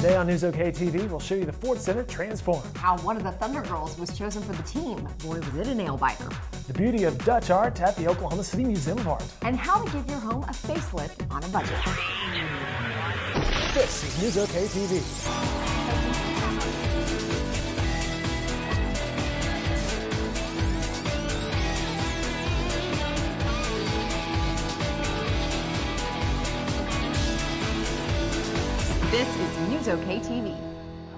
Today on NewsOK TV, we'll show you the Ford Center transform. How one of the Thunder Girls was chosen for the team. Boy, was it a nail biter. The beauty of Dutch art at the Oklahoma City Museum of Art. And how to give your home a facelift on a budget. This is NewsOK TV. This is NewsOK TV.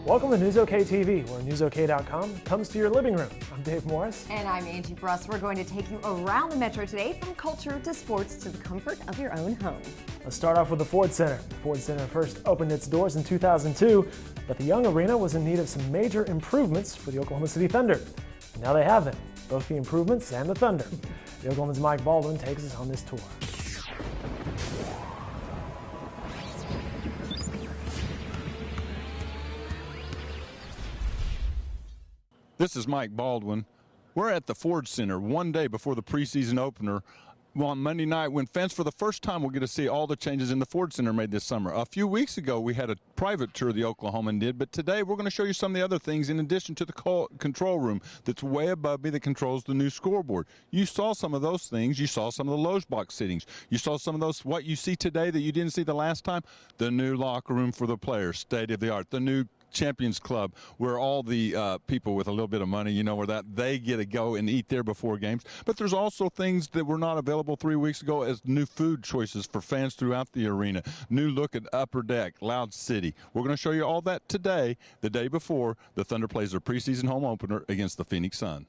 Welcome to NewsOK TV, where NewsOK.com comes to your living room. I'm Dave Morris. And I'm Angie Bruss. We're going to take you around the metro today, from culture to sports to the comfort of your own home. Let's start off with the Ford Center. The Ford Center first opened its doors in 2002, but the young arena was in need of some major improvements for the Oklahoma City Thunder. And now they have them, both the improvements and the Thunder. The Oklahoma's Mike Baldwin takes us on this tour. This is Mike Baldwin. We're at the Ford Center one day before the preseason opener on Monday night, when fans for the first time will get to see all the changes in the Ford Center made this summer. A few weeks ago, we had a private tour the Oklahoman did, but today we're going to show you some of the other things in addition to the control room that's way above me that controls the new scoreboard. You saw some of those things. You saw some of the loge box sittings. You saw some of those, what you see today that you didn't see the last time, the new locker room for the players, state of the art, the new Champions Club, where all the people with a little bit of money, you know, where that they get to go and eat there before games. But there's also things that were not available 3 weeks ago as new food choices for fans throughout the arena. New look at Upper Deck, Loud City. We're going to show you all that today, the day before the Thunder plays their preseason home opener against the Phoenix Sun.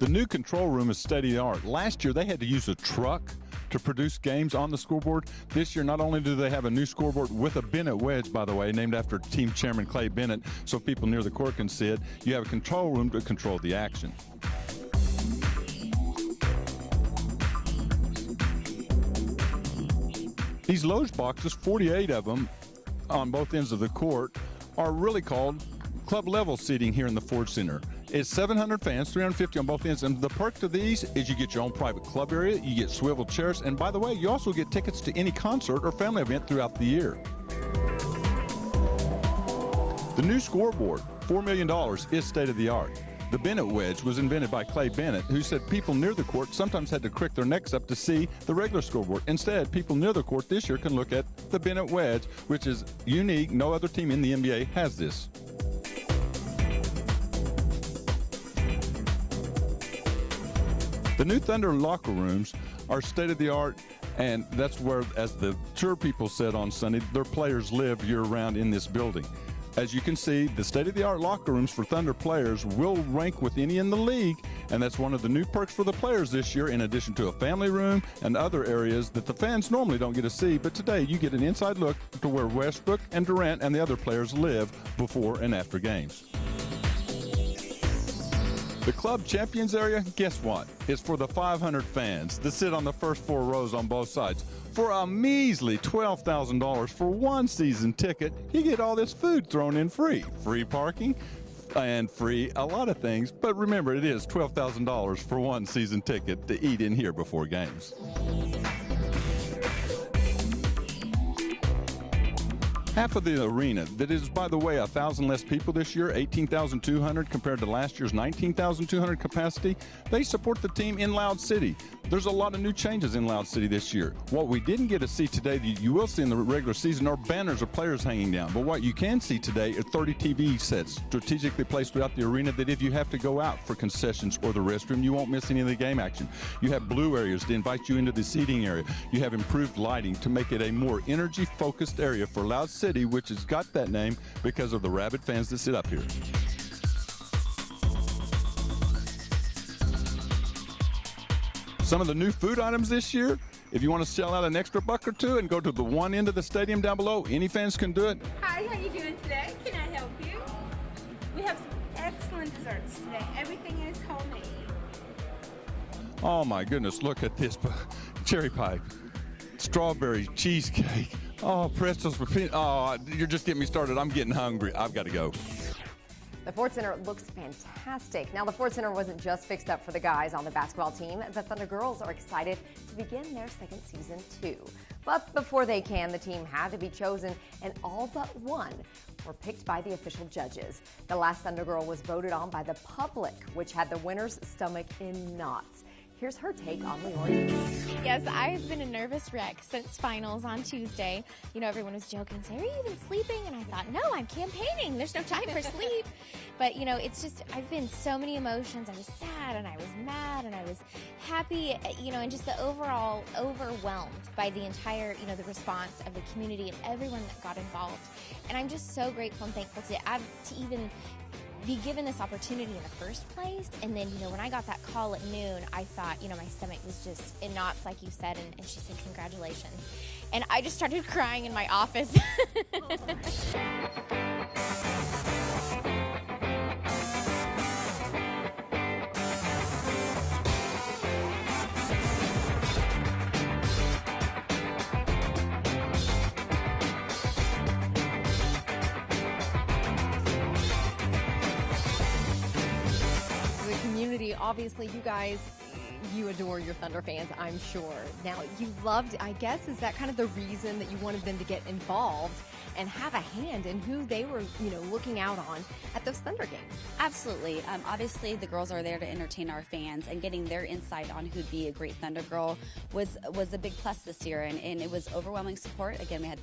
The new control room is state-of-the-art. Last year, they had to use a truck to produce games on the scoreboard. This year, not only do they have a new scoreboard with a Bennett wedge, by the way, named after team chairman Clay Bennett, so people near the court can see it, you have a control room to control the action. These loge boxes, 48 of them on both ends of the court, are really called club level seating here in the Ford Center. It's 700 fans, 350 on both ends, and the perk to these is you get your own private club area, you get swivel chairs, and by the way, you also get tickets to any concert or family event throughout the year. The new scoreboard, $4 million, is state-of-the-art. The Bennett wedge was invented by Clay Bennett, who said people near the court sometimes had to crick their necks up to see the regular scoreboard. Instead, people near the court this year can look at the Bennett wedge, which is unique. No other team in the NBA has this. The new Thunder locker rooms are state-of-the-art, and that's where, as the tour people said on Sunday, their players live year-round in this building. As you can see, the state-of-the-art locker rooms for Thunder players will rank with any in the league, and that's one of the new perks for the players this year, in addition to a family room and other areas that the fans normally don't get to see. But today, you get an inside look to where Westbrook and Durant and the other players live before and after games. The club champions area, guess what? It's for the 500 fans that sit on the first 4 rows on both sides. For a measly $12,000 for one season ticket, you get all this food thrown in free. Free parking and free a lot of things. But remember, it is $12,000 for one season ticket to eat in here before games. Half of the arena, that is, by the way, 1,000 less people this year, 18,200 compared to last year's 19,200 capacity. They support the team in Loud City. There's a lot of new changes in Loud City this year. What we didn't get to see today, that you will see in the regular season, are banners of players hanging down. But what you can see today are 30 TV sets strategically placed throughout the arena that if you have to go out for concessions or the restroom, you won't miss any of the game action. You have blue areas to invite you into the seating area. You have improved lighting to make it a more energy-focused area for Loud City, which has got that name because of the rabid fans that sit up here. Some of the new food items this year, if you want to shell out an extra buck or two and go to the one end of the stadium down below, any fans can do it. Hi, how you doing today? Can I help you? We have some excellent desserts today. Everything is homemade. Oh my goodness, look at this. Cherry pie, strawberry cheesecake. Oh, pretzels with peanut. Oh, you're just getting me started. I'm getting hungry. I've got to go. The Ford Center looks fantastic. Now, the Ford Center wasn't just fixed up for the guys on the basketball team. The Thunder girls are excited to begin their second season, too. But before they can, the team had to be chosen, and all but one were picked by the official judges. The last Thunder girl was voted on by the public, which had the winner's stomach in knots. Here's her take on the ordeal. Yes, I've been a nervous wreck since finals on Tuesday. You know, everyone was joking, say, are you even sleeping? And I thought, no, I'm campaigning. There's no time for sleep. But, you know, it's just, I've been so many emotions. I was sad and I was mad and I was happy, you know, and just the overall overwhelmed by the entire, you know, the response of the community and everyone that got involved. And I'm just so grateful and thankful to even be given this opportunity in the first place. And then, you know, when I got that call at noon, I thought, you know, my stomach was just in knots, like you said, and she said, congratulations. And I just started crying in my office. Obviously, you guys, you adore your Thunder fans, I'm sure. Now, you loved, I guess, is that kind of the reason that you wanted them to get involved and have a hand in who they were, you know, looking out on at those Thunder games? Absolutely. Obviously, the girls are there to entertain our fans, and getting their insight on who'd be a great Thunder girl was a big plus this year, and it was overwhelming support. Again, we had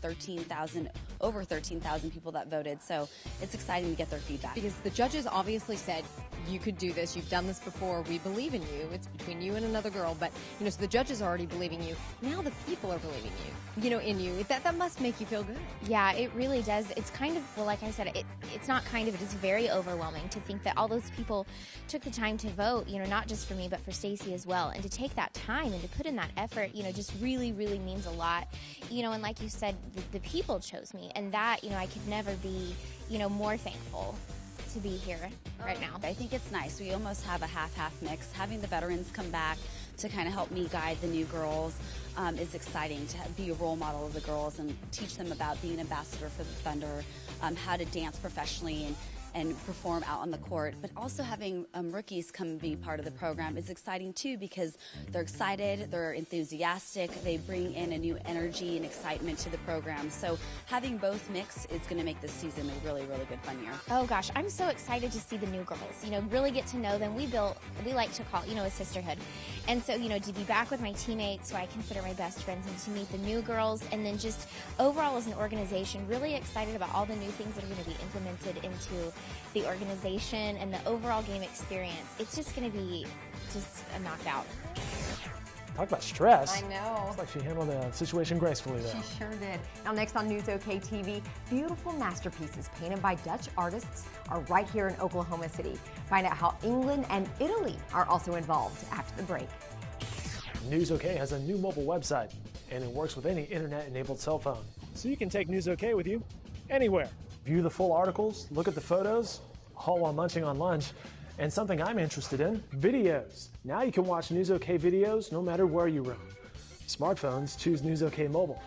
over 13,000 people that voted, so it's exciting to get their feedback. Because the judges obviously said, you could do this, you've done this before, we believe in you. It's between you and another girl, but, you know, so the judges are already believing you. Now the people are believing you, you know, in you. That must make you feel good. Yeah, it really does. It's kind of, well, like I said, it's not kind of, it is very overwhelming to think that all those people took the time to vote, you know, not just for me, but for Stacy as well. And to take that time and to put in that effort, you know, just really, really means a lot. You know, and like you said, the people chose me, and that, you know, I could never be, you know, more thankful to be here right now. I think it's nice. We almost have a half-half mix. Having the veterans come back to kind of help me guide the new girls is exciting, to be a role model of the girls and teach them about being an ambassador for the Thunder, how to dance professionally and perform out on the court. But also having rookies come be part of the program is exciting too, because they're excited, they're enthusiastic, they bring in a new energy and excitement to the program. So having both mix is going to make this season a really, really good fun year. Oh gosh, I'm so excited to see the new girls, you know, really get to know them. We like to call, you know, a sisterhood. And so, you know, to be back with my teammates, who I consider my best friends, and to meet the new girls, and then just overall as an organization, really excited about all the new things that are going to be implemented into the organization and the overall game experience. It's just going to be just a knockout. Talk about stress. I know. Looks like she handled the situation gracefully there. She sure did. Now, next on NewsOK TV, beautiful masterpieces painted by Dutch artists are right here in Oklahoma City. Find out how England and Italy are also involved after the break. NewsOK has a new mobile website, and it works with any internet-enabled cell phone. So you can take NewsOK with you anywhere. View the full articles, look at the photos, all while munching on lunch. And something I'm interested in, videos. Now you can watch NewsOK videos no matter where you roam. Smartphones, choose NewsOK Mobile.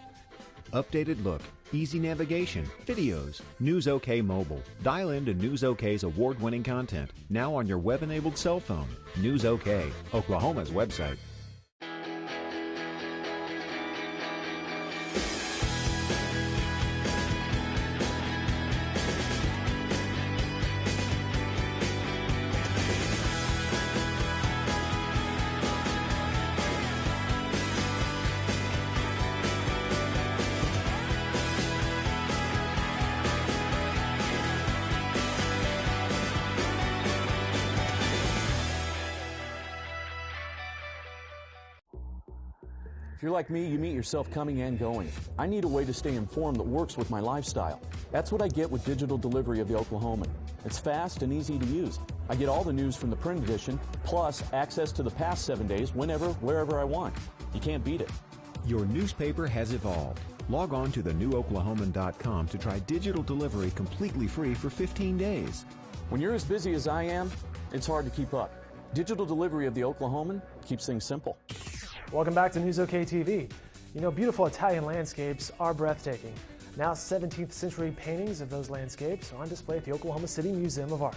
Updated look, easy navigation, videos, NewsOK Mobile. Dial into NewsOK's award-winning content, now on your web-enabled cell phone. NewsOK, Oklahoma's website. If you're like me, you meet yourself coming and going. I need a way to stay informed that works with my lifestyle. That's what I get with digital delivery of the Oklahoman. It's fast and easy to use. I get all the news from the print edition, plus access to the past 7 days whenever, wherever I want. You can't beat it. Your newspaper has evolved. Log on to thenewOklahoman.com to try digital delivery completely free for 15 days. When you're as busy as I am, it's hard to keep up. Digital delivery of the Oklahoman keeps things simple. Welcome back to NewsOK TV. You know, beautiful Italian landscapes are breathtaking. Now 17th century paintings of those landscapes are on display at the Oklahoma City Museum of Art.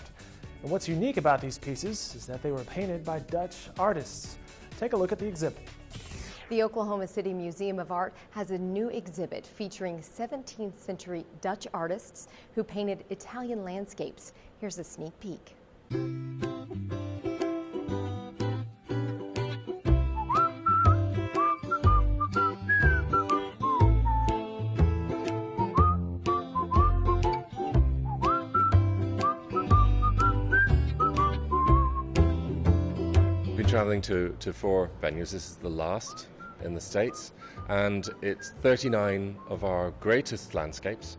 And what's unique about these pieces is that they were painted by Dutch artists. Take a look at the exhibit. The Oklahoma City Museum of Art has a new exhibit featuring 17th century Dutch artists who painted Italian landscapes. Here's a sneak peek. We've been traveling to 4 venues. This is the last in the States, and it's 39 of our greatest landscapes.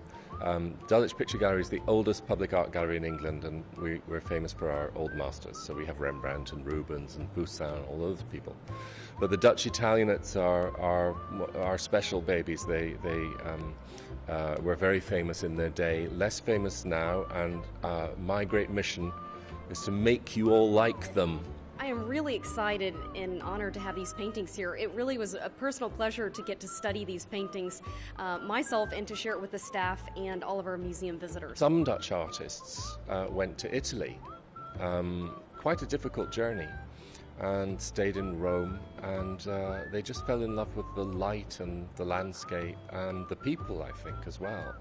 Dulwich Picture Gallery is the oldest public art gallery in England, and we're famous for our old masters. So we have Rembrandt and Rubens and Poussin and all those people. But the Dutch Italianates are special babies. They were very famous in their day, less famous now, and my great mission is to make you all like them. I am really excited and honored to have these paintings here. It really was a personal pleasure to get to study these paintings myself and to share it with the staff and all of our museum visitors. Some Dutch artists went to Italy, quite a difficult journey, and stayed in Rome, and they just fell in love with the light and the landscape and the people, I think, as well,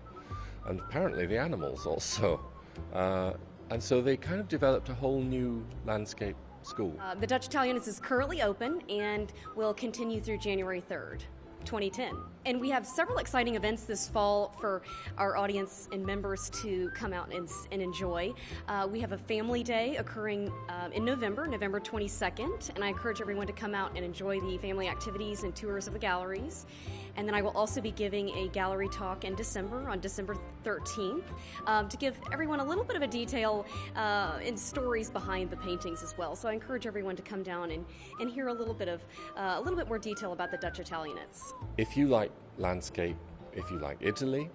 and apparently the animals also. And so they kind of developed a whole new landscape school. The Dutch Italianates is currently open and will continue through January 3rd, 2010. And we have several exciting events this fall for our audience and members to come out and enjoy. We have a family day occurring in November 22nd, and I encourage everyone to come out and enjoy the family activities and tours of the galleries. And then I will also be giving a gallery talk in December, on December 13th, to give everyone a little bit of a detail and stories behind the paintings as well. So I encourage everyone to come down and hear a little bit more detail about the Dutch Italianates. If you like landscape, if you like Italy,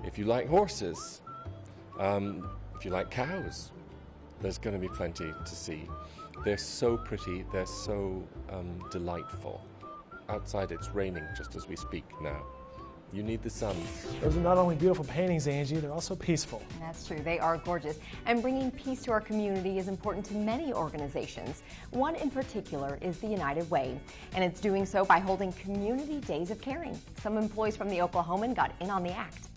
if you like horses, if you like cows, there's going to be plenty to see. They're so pretty, they're so delightful. Outside it's raining just as we speak now. You need the sun. Those are not only beautiful paintings, Angie, they're also peaceful. That's true. They are gorgeous. And bringing peace to our community is important to many organizations. One in particular is the United Way, and it's doing so by holding Community Days of Caring. Some employees from the Oklahoman got in on the act.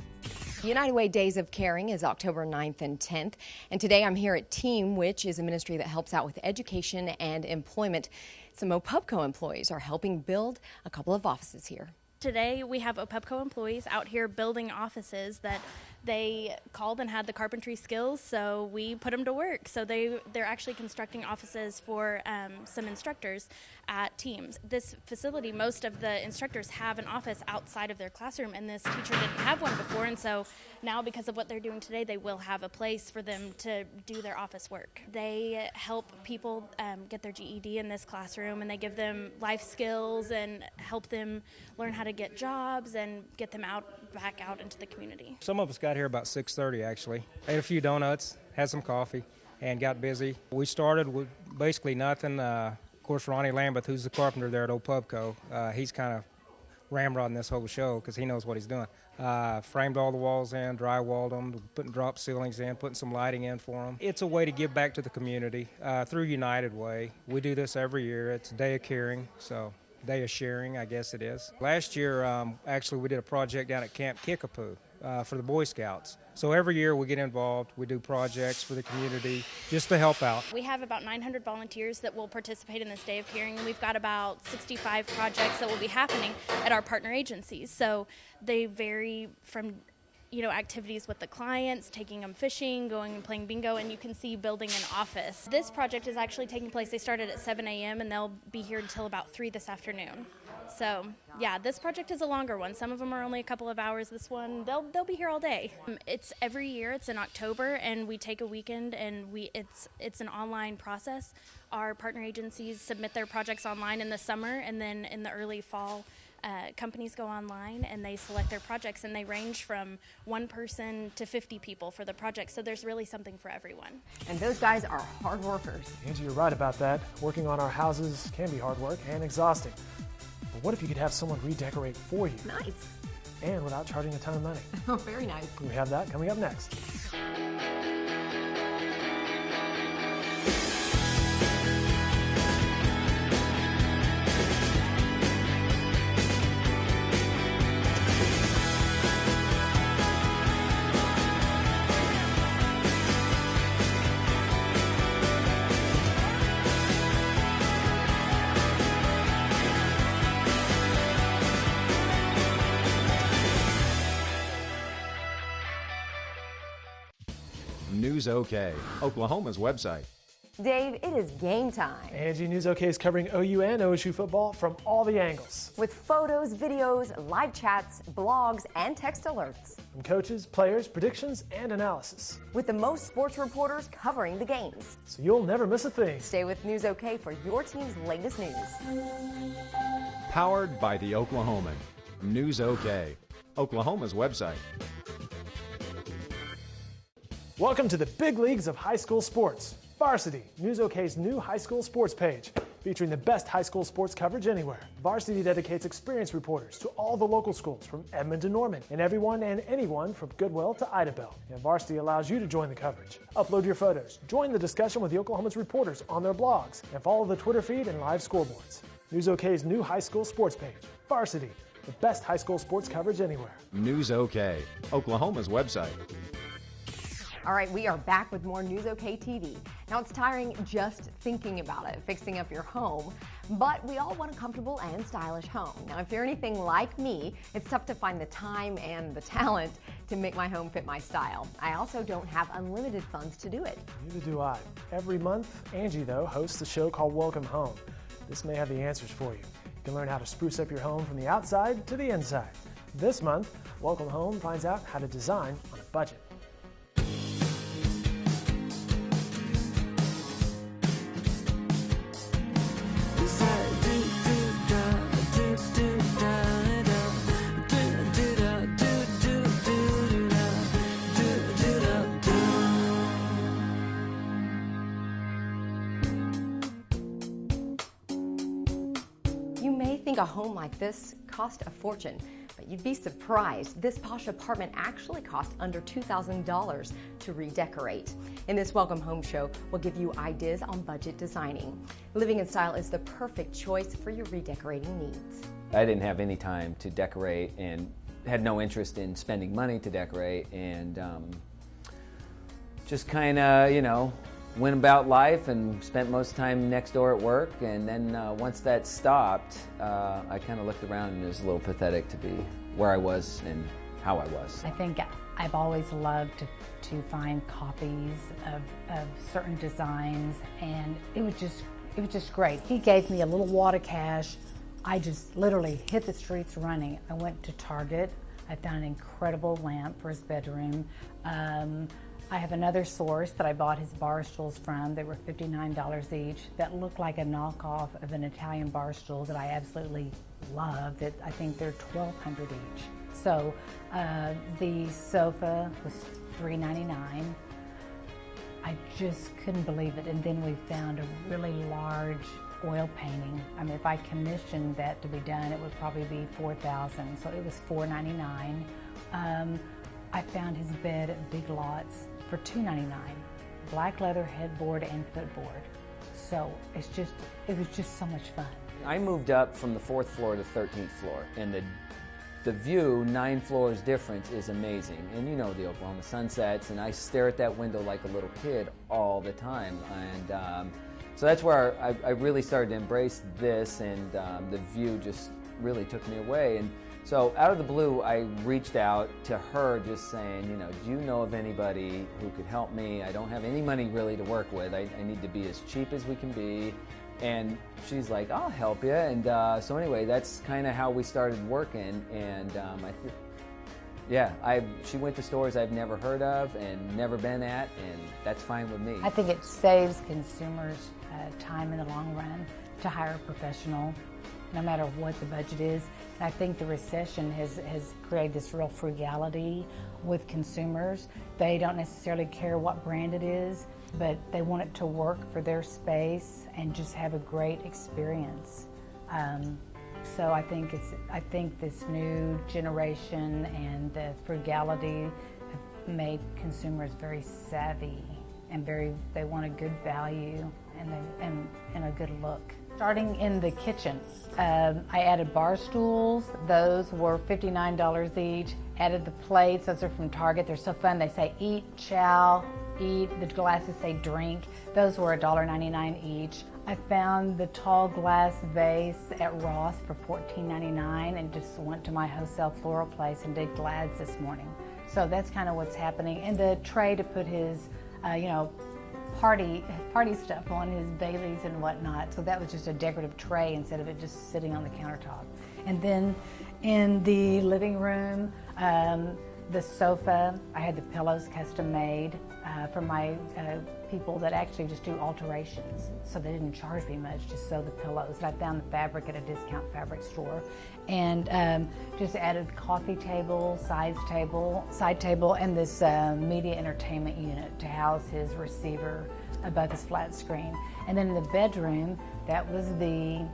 United Way Days of Caring is October 9th and 10th. And today I'm here at TEAM, which is a ministry that helps out with education and employment. Some OPUBCO employees are helping build a couple of offices here. Today we have OPUBCO employees out here building offices that they called and had the carpentry skills, so we put them to work. So they're actually constructing offices for some instructors at Teams. This facility, most of the instructors have an office outside of their classroom, and this teacher didn't have one before, and so now because of what they're doing today, they will have a place for them to do their office work. They help people get their GED in this classroom, and they give them life skills and help them learn how to get jobs and get them back out into the community. Some of us got here about 6:30 actually. Ate a few donuts, had some coffee, and got busy. We started with basically nothing. Of course, Ronnie Lambeth, who's the carpenter there at OPUBCO, he's kind of ramrodding this whole show because he knows what he's doing. Framed all the walls in, drywalled them, putting drop ceilings in, putting some lighting in for them. It's a way to give back to the community through United Way. We do this every year. It's a day of caring, so day of sharing, I guess it is. Last year, actually, we did a project down at Camp Kickapoo for the Boy Scouts. So every year we get involved, we do projects for the community just to help out. We have about 900 volunteers that will participate in this Day of Caring, and we've got about 65 projects that will be happening at our partner agencies. So they vary from activities with the clients, taking them fishing, going and playing bingo, and you can see building an office. This project is actually taking place, they started at 7 a.m. and they'll be here until about 3 this afternoon. So yeah, this project is a longer one. Some of them are only a couple of hours. This one, they'll be here all day. It's every year, it's in October, and we take a weekend, and it's an online process. Our partner agencies submit their projects online in the summer, and then in the early fall, companies go online and they select their projects, and they range from 1 person to 50 people for the project, so there's really something for everyone. And those guys are hard workers. Angie, you're right about that. Working on our houses can be hard work and exhausting. But what if you could have someone redecorate for you? Nice. and without charging a ton of money. Oh, very nice. We have that coming up next. NewsOK, Oklahoma's website. Dave, it is game time. Angie, NewsOK is covering OU and OSU football from all the angles. With photos, videos, live chats, blogs, and text alerts. From coaches, players, predictions, and analysis. With the most sports reporters covering the games. So you'll never miss a thing. Stay with NewsOK for your team's latest news. Powered by the Oklahoman. NewsOK, Oklahoma's website. Welcome to the big leagues of high school sports. Varsity, NewsOK's new high school sports page, featuring the best high school sports coverage anywhere. Varsity dedicates experienced reporters to all the local schools from Edmond to Norman, and everyone and anyone from Goodwill to Idabel. And Varsity allows you to join the coverage. Upload your photos, join the discussion with the Oklahoma's reporters on their blogs, and follow the Twitter feed and live scoreboards. NewsOK's new high school sports page, Varsity, the best high school sports coverage anywhere. NewsOK, Oklahoma's website. All right, we are back with more NewsOK TV. Now, it's tiring just thinking about it, fixing up your home, but we all want a comfortable and stylish home. Now, if you're anything like me, it's tough to find the time and the talent to make my home fit my style. I also don't have unlimited funds to do it. Neither do I. Every month, Angie, though, hosts a show called Welcome Home. This may have the answers for you. You can learn how to spruce up your home from the outside to the inside. This month, Welcome Home finds out how to design on a budget. A home like this cost a fortune, but you'd be surprised. This posh apartment actually cost under $2,000 to redecorate. In this Welcome Home show, we'll give you ideas on budget designing. Living in style is the perfect choice for your redecorating needs. I didn't have any time to decorate and had no interest in spending money to decorate, and just kind of, went about life and spent most time next door at work, and then once that stopped, I kind of looked around and it was a little pathetic to be where I was and how I was. I think I've always loved to find copies of certain designs, and it was just great. He gave me a little wad of cash. I just literally hit the streets running. I went to Target. I found an incredible lamp for his bedroom. I have another source that I bought his bar stools from. They were $59 each. That looked like a knockoff of an Italian bar stool that I absolutely love. That I think they're $1,200 each. So the sofa was $399. I just couldn't believe it. And then we found a really large oil painting. I mean, if I commissioned that to be done, it would probably be $4,000. So it was $499. I found his bed at Big Lots for $299, black leather headboard and footboard. So it was just so much fun. I moved up from the 4th floor to 13th floor, and the view, 9 floors difference, is amazing. And you know the Oklahoma sunsets, and I stare at that window like a little kid all the time. And so that's where I really started to embrace this, and the view just really took me away. And so out of the blue, I reached out to her just saying, do you know of anybody who could help me? I don't have any money really to work with. I need to be as cheap as we can be. And she's like, I'll help you. And so anyway, that's kind of how we started working. And she went to stores I've never heard of and never been at, and that's fine with me. I think it saves consumers time in the long run to hire a professional, no matter what the budget is. And I think the recession has created this real frugality with consumers. They don't necessarily care what brand it is, but they want it to work for their space and just have a great experience. So I think this new generation and the frugality have made consumers very savvy and they want a good value and a good look. Starting in the kitchen, I added bar stools. Those were $59 each. Added the plates. Those are from Target. They're so fun. They say eat, chow, eat. The glasses say drink. Those were $1.99 each. I found the tall glass vase at Ross for $14.99 and just went to my wholesale floral place and did Glad's this morning. So that's kind of what's happening. And the tray to put his, party stuff on, his Baileys and whatnot. So that was just a decorative tray instead of it just sitting on the countertop. And then in the living room, the sofa, I had the pillows custom made for my people that actually just do alterations. So they didn't charge me much to sew the pillows. I found the fabric at a discount fabric store. And just added coffee table, side table, and this media entertainment unit to house his receiver above his flat screen. And then in the bedroom, that was the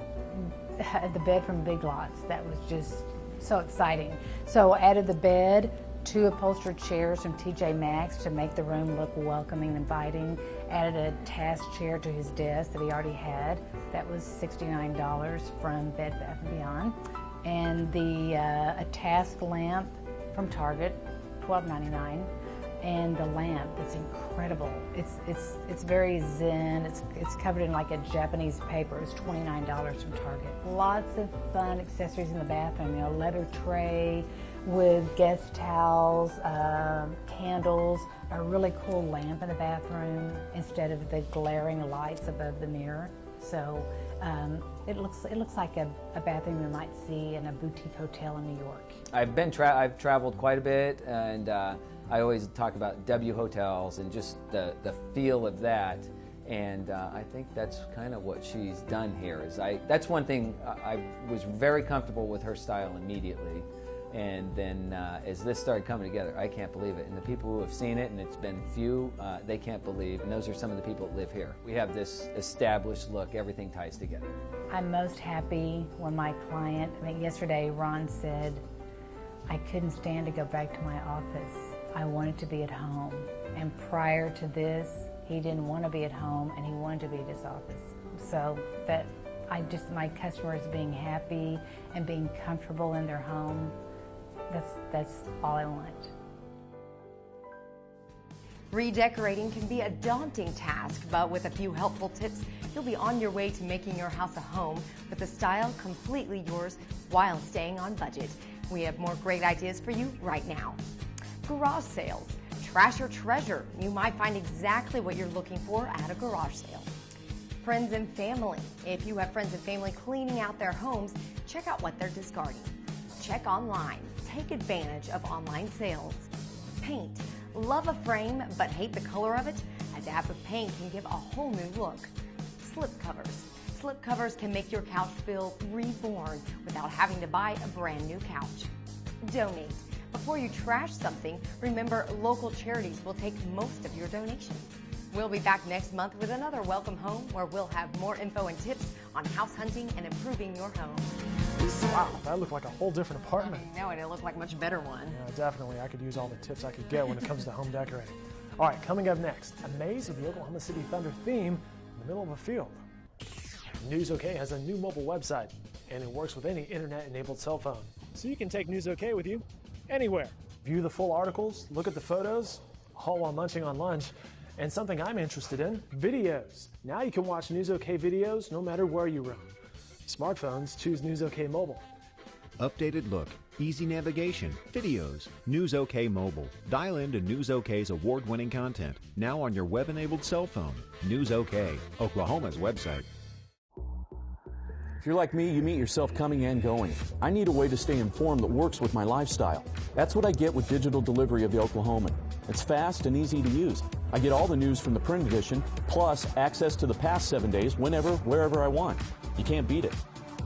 bed from Big Lots. That was just so exciting. So I added the bed, 2 upholstered chairs from TJ Maxx to make the room look welcoming and inviting. Added a task chair to his desk that he already had. That was $69 from Bed Bath & Beyond. And a task lamp from Target, $12.99. And the lamp, it's incredible. It's very zen. It's covered in like a Japanese paper. It's $29 from Target. Lots of fun accessories in the bathroom. Leather tray with guest towels, candles, a really cool lamp in the bathroom instead of the glaring lights above the mirror. So it looks like a bathroom you might see in a boutique hotel in New York. I've traveled quite a bit, and I always talk about W hotels and just the feel of that. And I think that's kind of what she's done here. That's one thing. I was very comfortable with her style immediately. And then as this started coming together, I can't believe it. And the people who have seen it, and it's been few, they can't believe. And those are some of the people that live here. We have this established look. Everything ties together. I'm most happy when my client, yesterday Ron said, I couldn't stand to go back to my office. I wanted to be at home. And prior to this, he didn't want to be at home and he wanted to be at his office. So that my customers being happy and being comfortable in their home, that's all I want. Redecorating can be a daunting task, but with a few helpful tips, you'll be on your way to making your house a home with a style completely yours while staying on budget. We have more great ideas for you right now. Garage sales. Trash or treasure. You might find exactly what you're looking for at a garage sale. Friends and family. If you have friends and family cleaning out their homes, check out what they're discarding. Check online. Take advantage of online sales. Paint. Love a frame but hate the color of it? Adaptive paint can give a whole new look. Slip covers. Slip covers can make your couch feel reborn without having to buy a brand new couch. Donate. Before you trash something, remember local charities will take most of your donations. We'll be back next month with another Welcome Home where we'll have more info and tips on house hunting and improving your home. Wow, that looked like a whole different apartment. I know, and it looked like a much better one. Yeah, definitely. I could use all the tips I could get when it comes to home decorating. All right, coming up next, a maze with the Oklahoma City Thunder theme in the middle of a field. NewsOK has a new mobile website, and it works with any internet-enabled cell phone. So you can take NewsOK with you anywhere. View the full articles, look at the photos, all while munching on lunch. And something I'm interested in, videos. Now you can watch NewsOK videos no matter where you roam. Smartphones, choose NewsOK Mobile. Updated look, easy navigation, videos, NewsOK Mobile. Dial into NewsOK's award-winning content, now on your web-enabled cell phone. NewsOK, Oklahoma's website. If you're like me, you meet yourself coming and going. I need a way to stay informed that works with my lifestyle. That's what I get with digital delivery of the Oklahoman. It's fast and easy to use. I get all the news from the print edition, plus access to the past 7 days whenever, wherever I want. You can't beat it.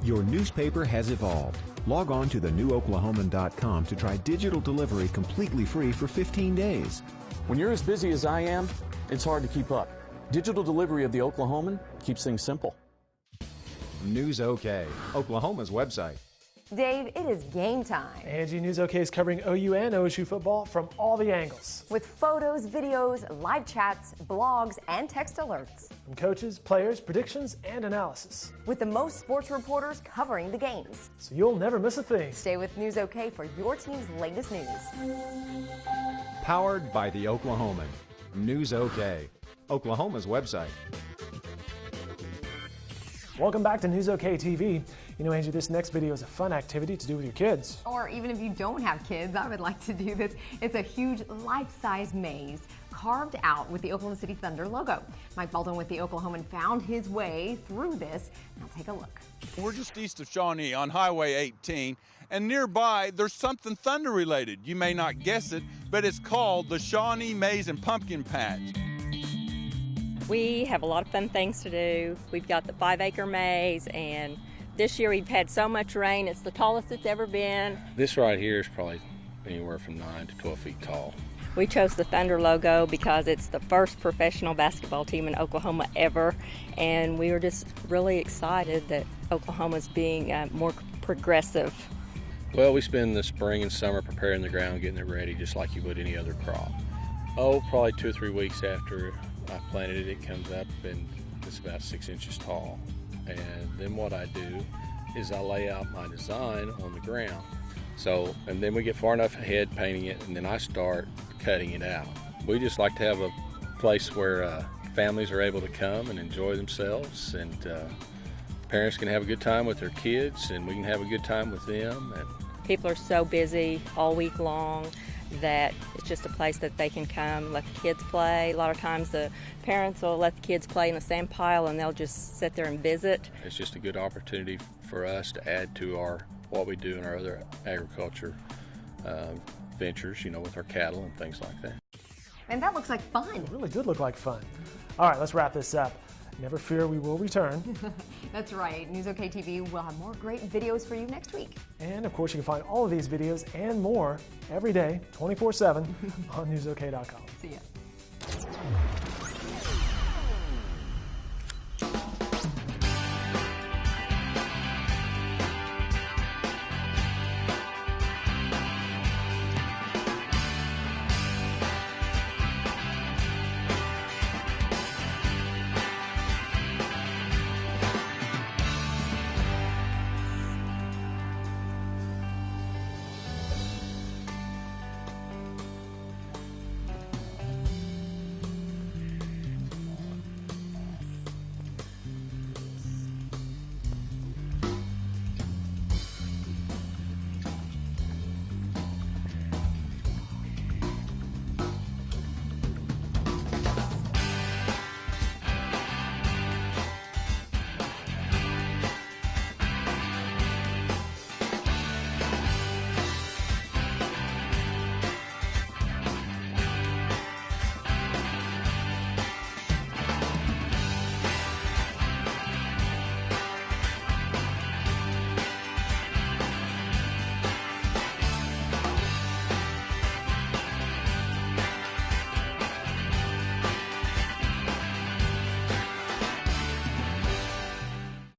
Your newspaper has evolved. Log on to thenewOklahoman.com to try digital delivery completely free for 15 days. When you're as busy as I am, it's hard to keep up. Digital delivery of the Oklahoman keeps things simple. NewsOK, Oklahoma's website. Dave, it is game time. Angie, NewsOK is covering OU and OSU football from all the angles. With photos, videos, live chats, blogs, and text alerts. From coaches, players, predictions, and analysis. With the most sports reporters covering the games. So you'll never miss a thing. Stay with NewsOK for your team's latest news. Powered by the Oklahoman. NewsOK, Oklahoma's website. Welcome back to NewsOK TV. You know, Angie, this next video is a fun activity to do with your kids. Or even if you don't have kids, I would like to do this. It's a huge life-size maze carved out with the Oklahoma City Thunder logo. Mike Baldwin with the Oklahoman found his way through this. Now take a look. We're just east of Shawnee on Highway 18, and nearby there's something Thunder related. You may not guess it, but it's called the Shawnee Maze and Pumpkin Patch. We have a lot of fun things to do. We've got the 5-acre maze, and this year we've had so much rain. It's the tallest it's ever been. This right here is probably anywhere from 9 to 12 feet tall. We chose the Thunder logo because it's the first professional basketball team in Oklahoma ever, and we were just really excited that Oklahoma's being more progressive. Well, we spend the spring and summer preparing the ground, getting it ready just like you would any other crop. Oh, probably 2 or 3 weeks after I planted it, it comes up and it's about 6 inches tall. And then what I do is I lay out my design on the ground. So, and then we get far enough ahead painting it, and then I start cutting it out. We just like to have a place where families are able to come and enjoy themselves, and parents can have a good time with their kids, and we can have a good time with them. And people are so busy all week long that it's just a place that they can come, let the kids play. A lot of times the parents will let the kids play in the sand pile and they'll just sit there and visit. It's just a good opportunity for us to add to what we do in our other agriculture ventures, you know, with our cattle and things like that. And that looks like fun. It really did look like fun. All right, let's wrap this up. Never fear, we will return. That's right. NewsOK TV will have more great videos for you next week. And of course, you can find all of these videos and more every day, 24/7 on NewsOK.com. See ya.